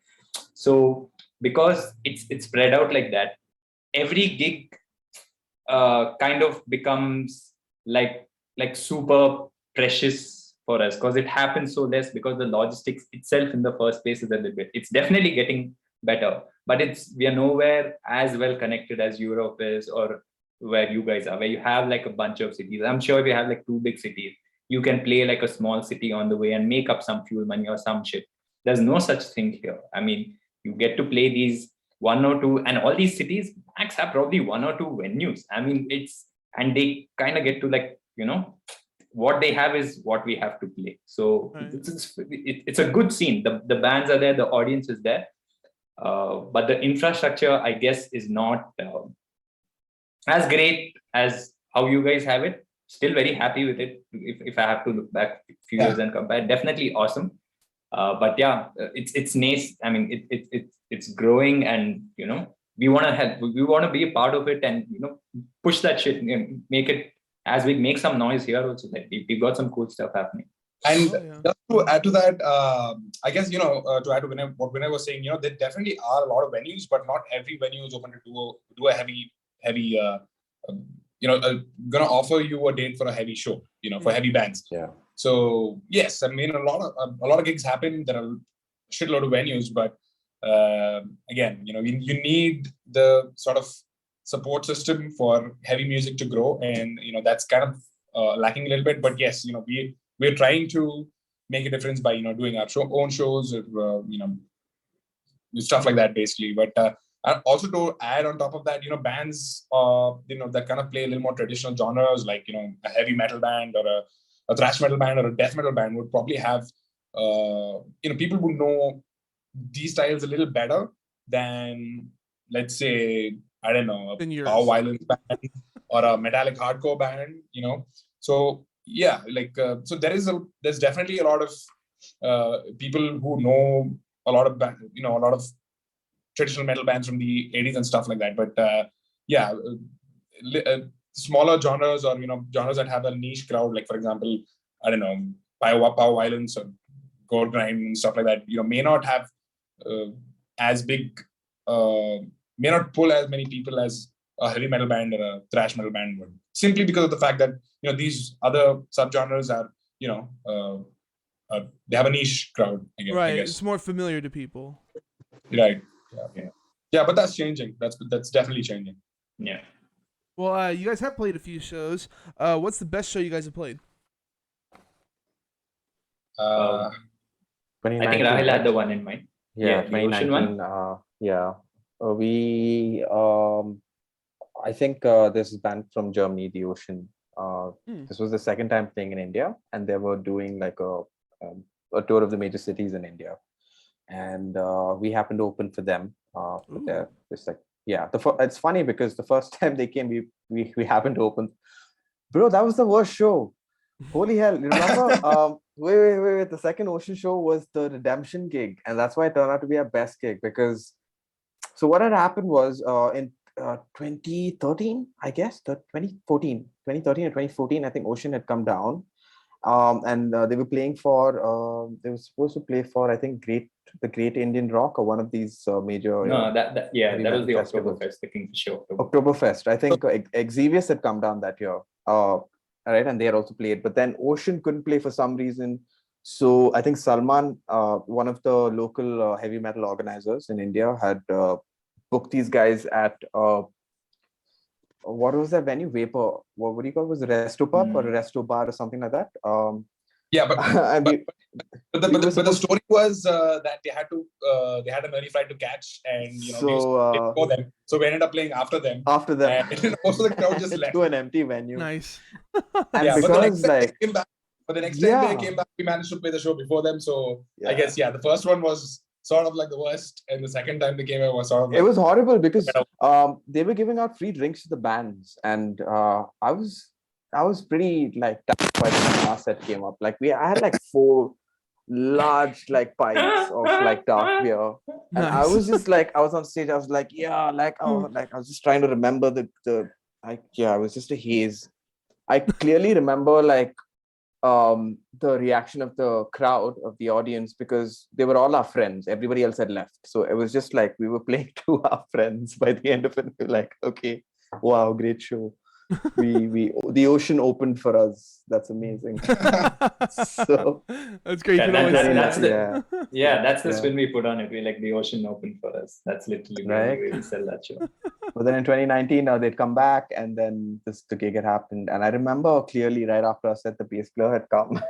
So because it's spread out like that, every gig kind of becomes like super precious for us because it happens so less because the logistics itself in the first place is a little bit. It's definitely getting better, but we are nowhere as well connected as Europe is or where you guys are, where you have like a bunch of cities. I'm sure if you have like 2 big cities, you can play like a small city on the way and make up some fuel money or some shit. There's no such thing here. I mean, you get to play these 1 or 2, and all these cities max have probably 1 or 2 venues. I mean, and they kind of get to like, what they have is what we have to play. So right. It's a good scene. The bands are there, the audience is there. But the infrastructure, I guess, is not as great as how you guys have it. Still very happy with it. If I have to look back a few years and compare, definitely awesome. But yeah, it's nice. I mean, it's growing, and we want to help. We want to be a part of it, and push that shit, make it as we make some noise here. Also, that we got some cool stuff happening. And just to add to that, I guess, to add to what Vinay was saying, there definitely are a lot of venues, but not every venue is open to do a heavy, going to offer you a date for a heavy show, for heavy bands. Yeah. So yes, I mean, a lot of gigs happen. There are a shitload of venues, but again, you need the sort of support system for heavy music to grow, and that's kind of lacking a little bit. But yes, we're trying to make a difference by doing our own shows, or, stuff like that, basically. But also to add on top of that, bands that kind of play a little more traditional genres, like a heavy metal band or a thrash metal band or a death metal band would probably have people who know these styles a little better than, let's say, I don't know, a power violence band or a metallic hardcore band. So yeah, so there's definitely a lot of people who know a lot of a lot of traditional metal bands from the 80s and stuff like that. But smaller genres, or genres that have a niche crowd, like for example, I don't know, power violence or gore grind and stuff like that, may not have as big, may not pull as many people as a heavy metal band or a thrash metal band would, simply because of the fact that these other subgenres are they have a niche crowd, I guess. Right, it's more familiar to people. Right. Yeah, but that's changing. That's definitely changing. Yeah. Well, you guys have played a few shows. What's the best show you guys have played? I think Rahil had the one in mind. Yeah, 2019. We I think this band from Germany, The Ocean. This was the second time playing in India, and they were doing like a tour of the major cities in India, and we happened to open for them. It's like, yeah, it's funny because the first time they came, we happened to open. Bro, that was the worst show. Holy hell! Remember? Wait. The second Ocean show was the Redemption gig, and that's why it turned out to be our best gig. Because so what had happened was 2013, I guess, 2013 or 2014. I think Ocean had come down, and they were playing for. They were supposed to play for, I think, the Great Indian Rock, or one of these major. No, heavy that was metal the festivals. Oktoberfest, the Kingfisher Oktoberfest. Oktoberfest. I think Exevious had come down that year. Right, and they had also played, but then Ocean couldn't play for some reason. So I think Salman, one of the local heavy metal organizers in India, had booked these guys at what was that venue? Vapor. What do you call it? Was it a resto pub or a resto bar or something like that? Yeah, but the story was that they had an early flight to catch, and we used to play before them. So we ended up playing after them. And most of the crowd just left to an empty venue. Nice. And yeah, because but the next time they came back, we managed to play the show before them. So I guess the first one was sort of like the worst, and the second time they came out was sort of. It was horrible because they were giving out free drinks to the bands, and I was pretty like touched by the last set came up. Like I had like 4 large like pints of like dark beer, and I was just like, I was on stage, I was like, I was just trying to remember I was just a haze. I clearly remember like the reaction of the crowd, of the audience, because they were all our friends. Everybody else had left, so it was just like we were playing to our friends. By the end of it, we were like, okay, wow, great show. The Ocean opened for us. That's amazing. So that's great. That's the spin we put on it. We like the Ocean opened for us. That's literally the way we sell that show. But then in 2019, they'd come back, and then the gig had happened. And I remember clearly right after I said the bass player had come.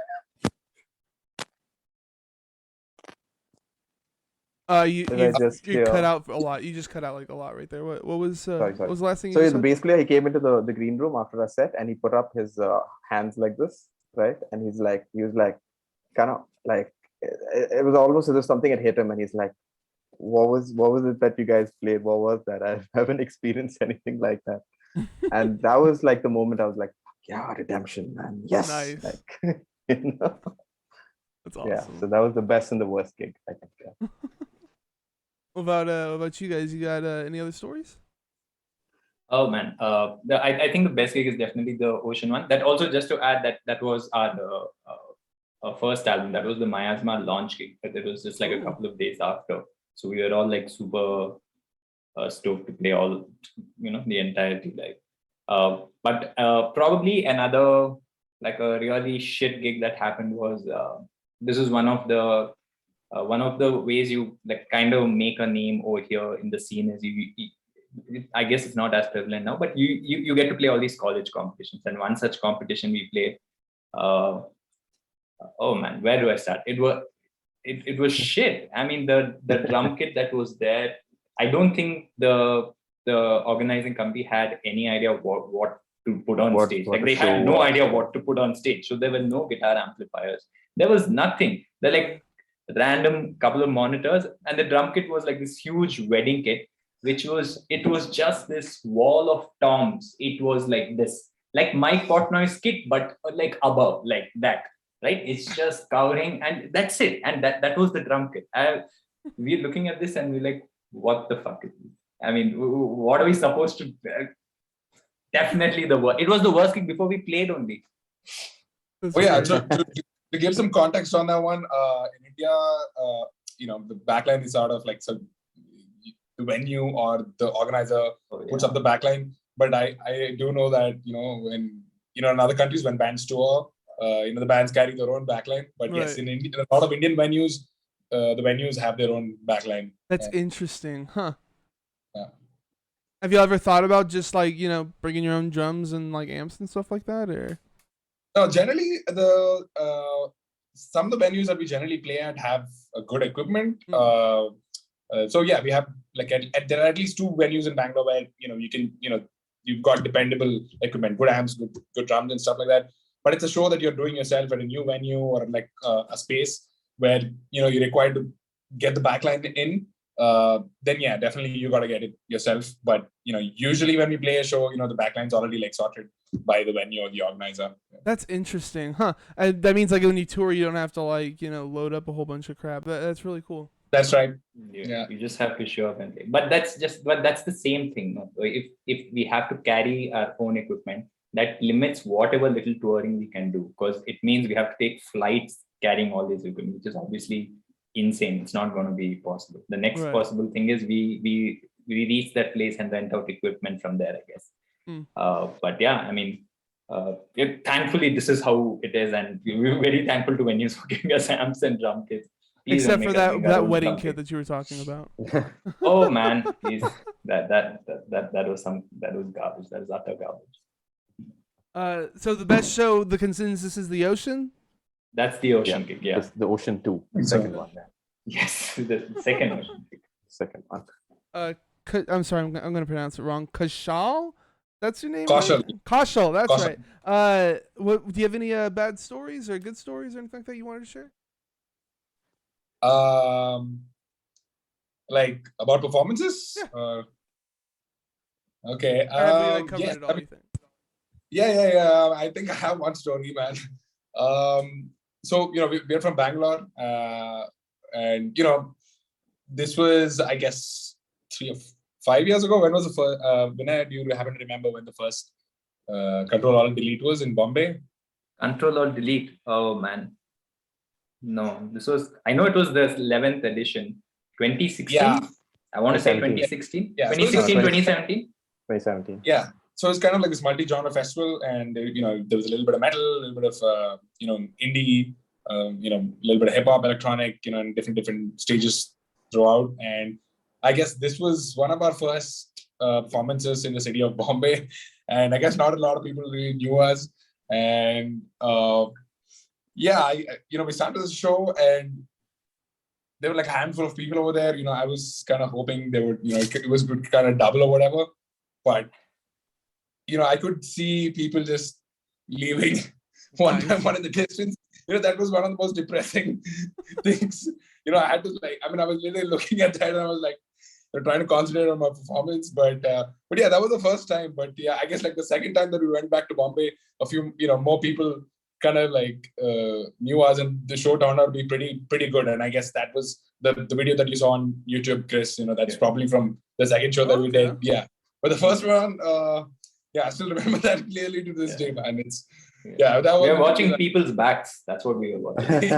You cut out a lot. You just cut out like a lot right there. What was sorry. What was the last thing? So the bass player, he came into the green room after a set, and he put up his hands like this, right? And he was like, kind of like, it was almost as if something had hit him, and he's like, what was it that you guys played? What was that? I haven't experienced anything like that. And that was like the moment I was like, yeah, redemption, man. Yes. Nice. Like, you know? That's awesome. Yeah. So that was the best and the worst gig, I think. Yeah. What about you guys? You got any other stories? Oh man, I think the best gig is definitely the Ocean one. That also, just to add, that was our first album. That was the Miasma launch gig. But it was just like a couple of days after. So we were all like super stoked to play all, the entirety. Like, but probably another like a really shit gig that happened was this is one of the ways you like kind of make a name over here in the scene is I guess it's not as prevalent now, but you get to play all these college competitions. And one such competition we played, oh man, where do I start? It was shit. I mean, the drum kit that was there, I don't think the organizing committee had any idea what to put on stage. Like they had no idea what to put on stage. So there were no guitar amplifiers. There was nothing. They're like random couple of monitors, and the drum kit was like this huge wedding kit, it was just this wall of toms. It was like this, like Mike Portnoy's kit, but like above, like that, right? It's just covering, and that's it. And that was the drum kit. We're looking at this and we're like, what the fuck is this? I mean, what are we supposed to? Definitely the worst. It was the worst gig before we played only. Oh yeah, to give some context on that one, in India, the backline is sort of like the venue or the organizer puts up the backline. But I do know that when in other countries when bands tour, the bands carry their own backline. But yes, in India, a lot of Indian venues, the venues have their own backline. That's interesting, huh? Yeah. Have you ever thought about just like bringing your own drums and like amps and stuff like that, or? No, generally some of the venues that we generally play at have a good equipment. So yeah, we have like there are at least 2 venues in Bangalore where you can you've got dependable equipment, good amps, good drums and stuff like that. But it's a show that you're doing yourself at a new venue or like a space where you're required to get the backline in. Then yeah, definitely you got to get it yourself. But usually when we play a show, the backline's already like sorted by the venue or the organizer. That's interesting, huh? That means like when you tour, you don't have to like load up a whole bunch of crap. That's really cool. That's right. You just have to show up and play. But that's the same thing. No? If we have to carry our own equipment, that limits whatever little touring we can do, because it means we have to take flights carrying all these equipment, which is obviously insane. It's not going to be possible. The next possible thing is we reach that place and rent out equipment from there, I guess. But yeah, I mean, thankfully this is how it is, and we're very thankful to venues for giving us amps and drum kits. Please Except for that wedding drum kit that you were talking about. Oh man, please, that was garbage. That is utter garbage. So the best show, the consensus is the Ocean. That's the Ocean kick. Yeah, it's the Ocean 2, second one. Yes, the second Ocean kick. Second one. I'm sorry, I'm going to pronounce it wrong. Kashal? That's your name? Kaushal. Right? Kaushal, that's Kaushal. right. Do you have any bad stories or good stories or anything like that you wanted to share? Like about performances? Yeah. Okay. Or have we covered yes, it all, you think? Yeah. I think I have one story, man. So we're from Bangalore, and this was, I guess, 3 or 5 years ago. When was the first? Vinay, do you happen to remember when the first Control Alt Delete was in Bombay? Control Alt Delete. Oh man, no. I know it was the 11th edition, 2016. Yeah. I want to say 2017. 2016. Yeah. 2016, 2017. 2017. Yeah. So it's kind of like this multi-genre festival, and there was a little bit of metal, a little bit of indie, a little bit of hip hop, electronic, and different stages throughout. And I guess this was one of our first performances in the city of Bombay, and I guess not a lot of people really knew us. And we started the show, and there were like a handful of people over there. I was kind of hoping they would, it was good kind of double or whatever, but I could see people just leaving one by one in the distance. That was one of the most depressing things. I had to I was literally looking at that, and I was like, trying to concentrate on my performance. But yeah, that was the first time. But yeah, I guess like the second time that we went back to Bombay, a few more people kind of knew us, and the show turned out to be pretty good. And I guess that was the video that you saw on YouTube, Chris. That's probably from the second show that we did. Yeah, but the first one. I still remember that clearly to this day, man. It's that was. We were watching people's backs. That's what we were watching.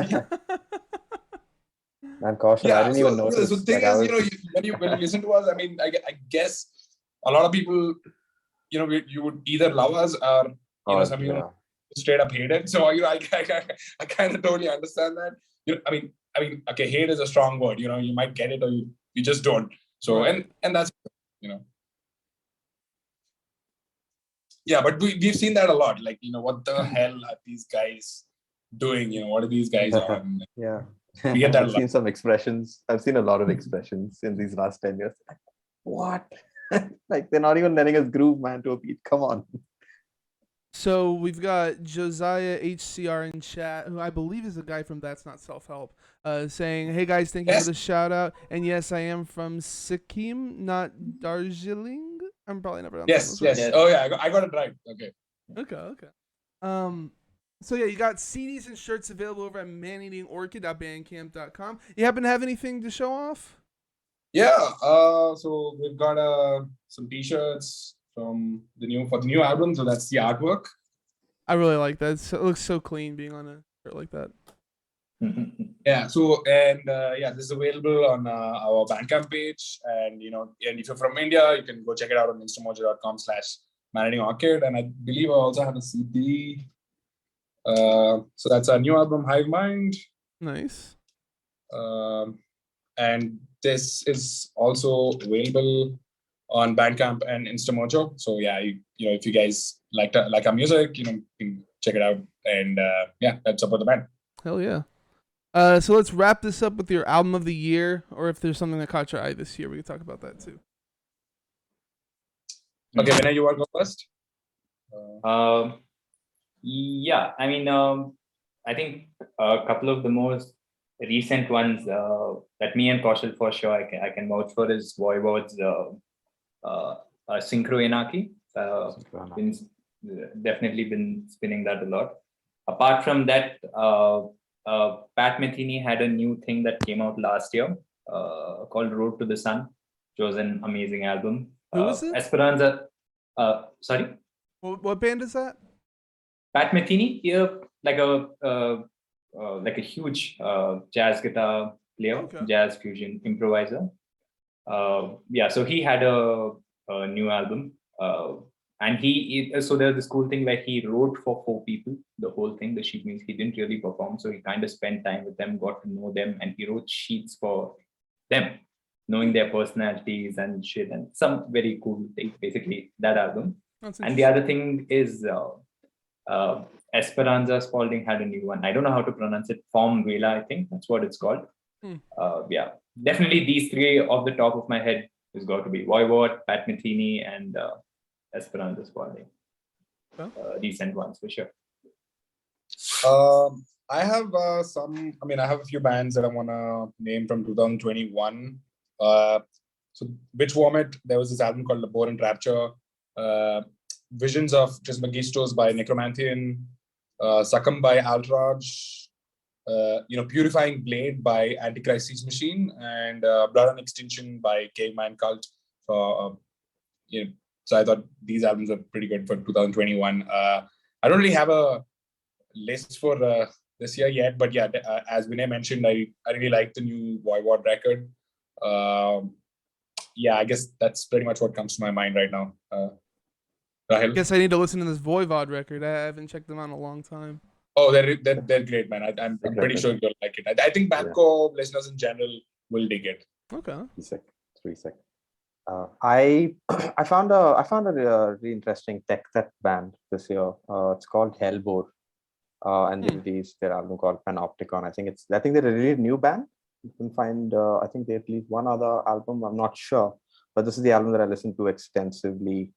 Man, Kaushal, I didn't even notice. So the thing is, when you listen to us, I mean, I guess a lot of people, you would either love us or some people straight up hate it. So I kind of totally understand that. I mean, okay, hate is a strong word. You might get it or you just don't. So and that's Yeah, but we've seen that a lot. Like, what the hell are these guys doing? What are these guys on? Yeah. We get that I've seen some expressions. I've seen a lot of expressions in these last 10 years. What? Like, they're not even letting us groove, man, to a beat. Come on. So we've got Josiah HCR in chat, who I believe is the guy from That's Not Self-Help, saying, hey guys, thank you for the shout out. And yes, I am from Sikkim, not Darjeeling. I'm probably never on Yes. Oh yeah, I got it right. Okay. So yeah, you got CDs and shirts available over at maneatingorchid.bandcamp.com. You happen to have anything to show off? Yeah. So we've got some T-shirts from the new album. So that's the artwork. I really like that. It looks so clean being on a shirt like that. Yeah. So this is available on our Bandcamp page, and and if you're from India, you can go check it out on instamojo.com/Maneating Orchid. And I believe I also have a CD. So that's our new album, Hive Mind. Nice. And this is also available on Bandcamp and Instamojo. So yeah, if you guys like our music, you can check it out, and let's support the band. Hell yeah. So let's wrap this up with your album of the year, or if there's something that caught your eye this year, we can talk about that too. Okay, Vinay, you want to go first? Yeah, I mean, I think a couple of the most recent ones that me and Kaushal for sure I can vouch for is Voivod's Synchro Anarchy. Definitely been spinning that a lot. Apart from that, Pat Metheny had a new thing that came out last year. called Road to the Sun, which was an amazing album. Who is it? Esperanza. Sorry, What band is that? Pat Metheny. Here, like a huge jazz guitar player, Okay. jazz fusion improviser. Yeah, so he had a new album, and so there's this cool thing where he wrote for 4 people the whole thing. The sheet means he didn't really perform, so he kind of spent time with them, got to know them, and he wrote sheets for them, knowing their personalities and shit, and some very cool things. Basically, that album. That's And the other thing is Esperanza Spalding had a new one. I don't know how to pronounce it. Form Vela, I think that's what it's called. Yeah, definitely these 3 off the top of my head has got to be Voivod, Pat Metheny, and Esperanza Spalding. Decent ones for sure. I have I have a few bands that I want to name from 2021. So Witch Vomit, there was this album called Labor and Rapture. Visions of Trismegistos by Necromanthean. Succumb by Altraj. Purifying Blade by Antichrist's Machine, and Blood on Extinction by Caveman Cult. So I thought these albums are pretty good for 2021. I don't really have a list for this year yet, but yeah, as Vinay mentioned, I really like the new Voivod record. Yeah, I guess that's pretty much what comes to my mind right now. I guess I need to listen to this Voivod record. I haven't checked them out in a long time. Oh, they're great, man. I'm pretty sure you'll like it. I think Banco listeners in general will dig it. Okay. It's pretty sick. I found a really interesting tech theft band this year. It's called Hellbore, and they released their album called Panopticon. I think they're a really new band. You can find I think they released one other album. I'm not sure, but this is the album that I listened to extensively.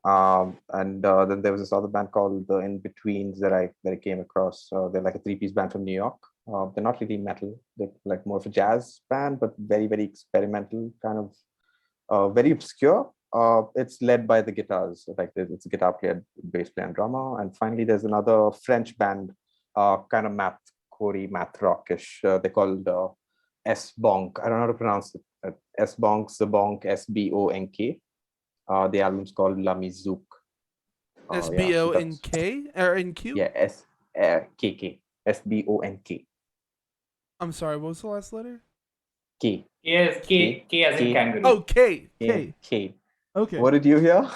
And then there was this other band called the In Betweens that I came across. They're like a 3-piece band from New York. They're not really metal. They're like more of a jazz band, but very, very experimental, kind of very obscure. It's led by the guitars. Like it's a guitar player, bass player, and drummer. And finally, there's another French band, kind of math rockish. They're called S-Bonk. I don't know how to pronounce it. S-Bonk, Sabonk, S-B-O-N-K. The album's called La Mizouk. S-B-O-N-K or N-Q? Yeah, S-K-K. S-B-O-N-K. I'm sorry, what was the last letter? K. Yes, K as in kangaroo. Oh, K. K. Okay. What did you hear?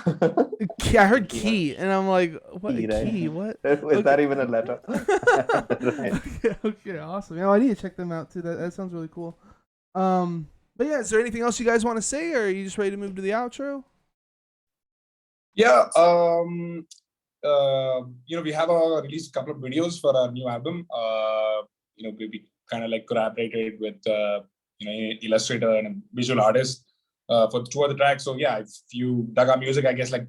I heard key, and I'm like, what? Key, right? Key? What? Is that even a letter? Right. Okay, awesome. Yeah, I need to check them out too. That sounds really cool. But yeah, is there anything else you guys want to say, or are you just ready to move to the outro? Yeah, we have released a couple of videos for our new album. We kind of like collaborated with illustrator and a visual artist for 2 of the tracks. So yeah, if you dug our music, I guess like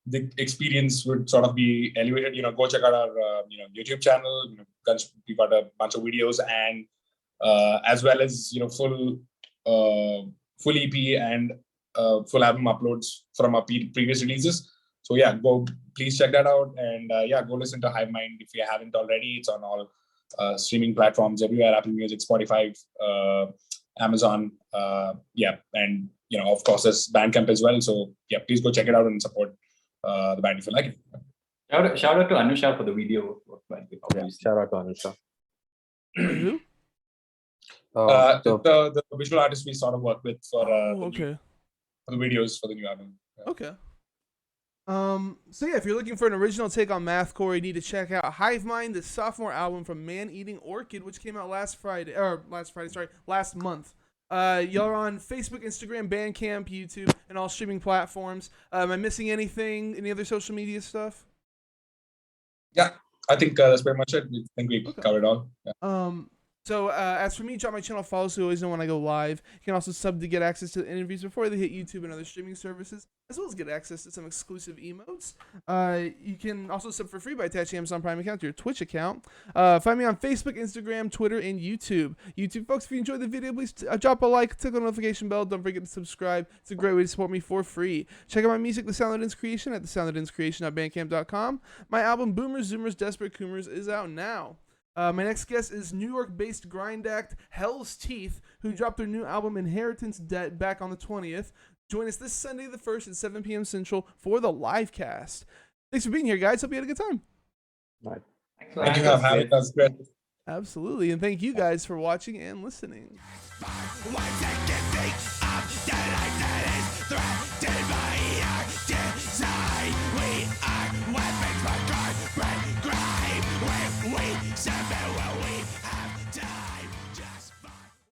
the experience would sort of be elevated. Go check out our YouTube channel. We've got a bunch of videos, and as well as full EP and full album uploads from our previous releases. So yeah, please check that out, and go listen to Hive Mind if you haven't already. It's on all streaming platforms everywhere: Apple Music, Spotify, Amazon. And of course there's Bandcamp as well. So yeah, please go check it out and support the band if you like it. Shout out to Anusha for the video. Yeah, shout out to Anusha. Who? The visual artist we sort of work with for okay. For the videos for the new album. Okay. So yeah, if you're looking for an original take on mathcore, you need to check out Hive Mind, the sophomore album from Maneating Orchid, which came out last month. Y'all are on Facebook, Instagram, Bandcamp, YouTube, and all streaming platforms. Am I missing anything? Any other social media stuff? Yeah, I think that's pretty much it. I think we covered all. Yeah. So as for me, drop my channel, follow so you always know when I go live. You can also sub to get access to the interviews before they hit YouTube and other streaming services, as well as get access to some exclusive emotes. You can also sub for free by attaching Amazon Prime account to your Twitch account. Find me on Facebook, Instagram, Twitter, and YouTube. YouTube folks, if you enjoyed the video, please drop a like, click on the notification bell. Don't forget to subscribe. It's a great way to support me for free. Check out my music, The Sound That Ends Creation, at thesoundthatenscreation.bandcamp.com. My album, Boomers, Zoomers, Desperate Coomers, is out now. My next guest is New York-based grind act Hell's Teeth, who dropped their new album Inheritance Debt back on the 20th. Join us this Sunday the 1st at 7 p.m. Central for the live cast. Thanks for being here, guys. Hope you had a good time. Right. Thank you for having us. Great. Absolutely. And thank you guys for watching and listening. What's it giving up? The life that is threatened by here.